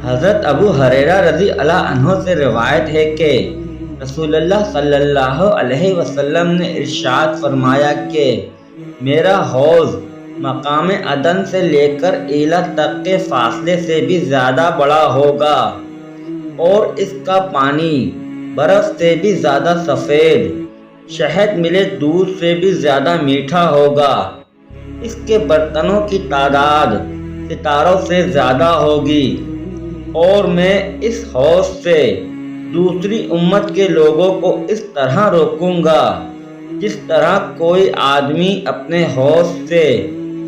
حضرت ابو ہریرہ رضی اللہ عنہ سے روایت ہے کہ رسول اللہ صلی اللہ علیہ وسلم نے ارشاد فرمایا کہ میرا حوض مقام عدن سے لے کر ایلا تک کے فاصلے سے بھی زیادہ بڑا ہوگا، اور اس کا پانی برف سے بھی زیادہ سفید، شہد ملے دودھ سے بھی زیادہ میٹھا ہوگا۔ اس کے برتنوں کی تعداد ستاروں سے زیادہ ہوگی، اور میں اس حوض سے دوسری امت کے لوگوں کو اس طرح روکوں گا جس طرح کوئی آدمی اپنے حوض سے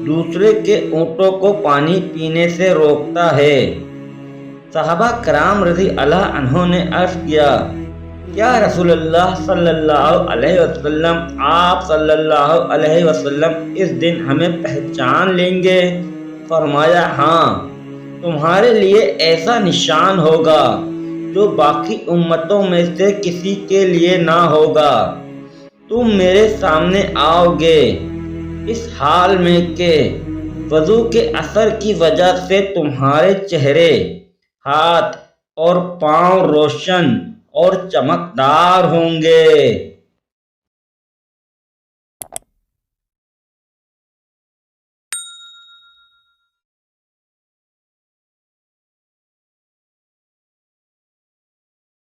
دوسرے کے اونٹوں کو پانی پینے سے روکتا ہے۔ صحابہ کرام رضی اللہ عنہ نے عرض کیا، کیا رسول اللہ صلی اللہ علیہ وسلم، آپ صلی اللہ علیہ وسلم اس دن ہمیں پہچان لیں گے؟ فرمایا، ہاں، تمہارے لیے ایسا نشان ہوگا جو باقی امتوں میں سے کسی کے لیے نہ ہوگا۔ تم میرے سامنے آؤ گے اس حال میں کہ وضو کے اثر کی وجہ سے تمہارے چہرے، ہاتھ اور پاؤں روشن اور چمکدار ہوں گے۔